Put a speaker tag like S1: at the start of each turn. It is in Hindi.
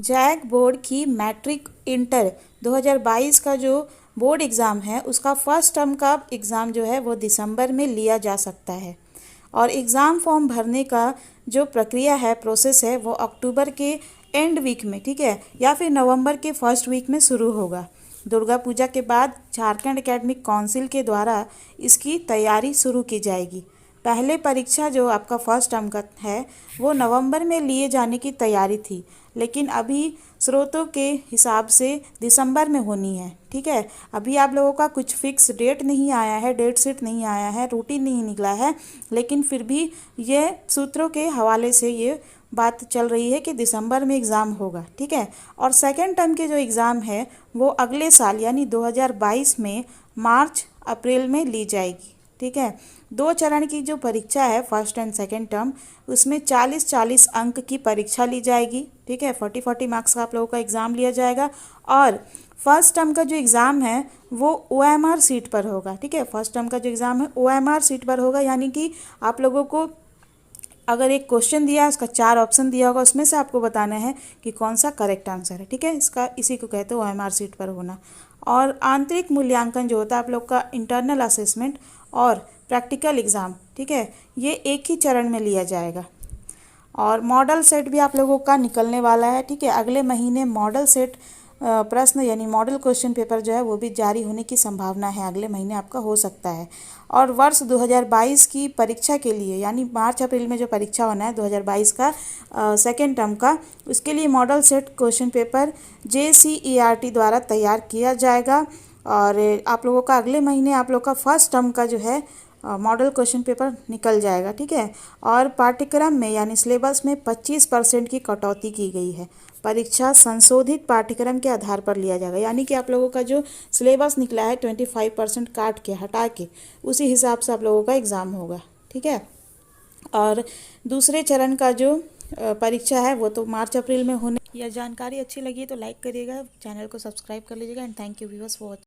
S1: जैक बोर्ड की मैट्रिक इंटर 2022 का जो बोर्ड एग्ज़ाम है उसका फर्स्ट टर्म का एग्ज़ाम जो है वो दिसंबर में लिया जा सकता है। और एग्ज़ाम फॉर्म भरने का जो प्रक्रिया है, प्रोसेस है, वो अक्टूबर के एंड वीक में, ठीक है, या फिर नवंबर के फर्स्ट वीक में शुरू होगा। दुर्गा पूजा के बाद झारखंड एकेडमिक काउंसिल के द्वारा इसकी तैयारी शुरू की जाएगी। पहले परीक्षा जो आपका फर्स्ट टर्म का है वो नवंबर में लिए जाने की तैयारी थी, लेकिन अभी स्रोतों के हिसाब से दिसंबर में होनी है। ठीक है, अभी आप लोगों का कुछ फिक्स डेट नहीं आया है, डेट शीट नहीं आया है, रूटीन नहीं निकला है, लेकिन फिर भी ये सूत्रों के हवाले से ये बात चल रही है कि दिसंबर में एग्ज़ाम होगा। ठीक है, और सेकेंड टर्म के जो एग्ज़ाम है वो अगले साल यानी 2022 में मार्च अप्रैल में ली जाएगी। ठीक है, 2 चरण की जो परीक्षा है फर्स्ट एंड सेकेंड टर्म, उसमें 40-40 अंक की परीक्षा ली जाएगी। ठीक है, 40-40 मार्क्स का आप लोगों का एग्ज़ाम लिया जाएगा। और फर्स्ट टर्म का जो एग्ज़ाम है वो OMR सीट पर होगा। ठीक है, फर्स्ट टर्म का जो एग्ज़ाम है OMR सीट पर होगा, यानी कि आप लोगों को अगर एक क्वेश्चन दिया है उसका 4 ऑप्शन दिया होगा, उसमें से आपको बताना है कि कौन सा करेक्ट आंसर है। ठीक है, इसी को कहते हैं OMR सीट पर होना। और आंतरिक मूल्यांकन जो होता है आप लोग का इंटरनल असेसमेंट और प्रैक्टिकल एग्ज़ाम, ठीक है, ये एक ही चरण में लिया जाएगा। और मॉडल सेट भी आप लोगों का निकलने वाला है। ठीक है, अगले महीने मॉडल सेट प्रश्न यानी मॉडल क्वेश्चन पेपर जो है वो भी जारी होने की संभावना है, अगले महीने आपका हो सकता है। और वर्ष 2022 की परीक्षा के लिए यानी मार्च अप्रैल में जो परीक्षा होना है 2022 का सेकेंड टर्म का, उसके लिए model set question paper JCERT द्वारा तैयार किया जाएगा। और आप लोगों का अगले महीने आप लोग का फर्स्ट टर्म का जो है मॉडल क्वेश्चन पेपर निकल जाएगा। ठीक है, और पाठ्यक्रम में यानी सिलेबस में 25% की कटौती की गई है। परीक्षा संशोधित पाठ्यक्रम के आधार पर लिया जाएगा, यानी कि आप लोगों का जो सिलेबस निकला है 25% काट के हटा के उसी हिसाब से आप लोगों का एग्ज़ाम होगा। ठीक है, और दूसरे चरण का जो परीक्षा है वो तो मार्च अप्रैल में होने। यह जानकारी अच्छी लगी तो लाइक करिएगा, चैनल को सब्सक्राइब कर लीजिएगा and thank you viewers for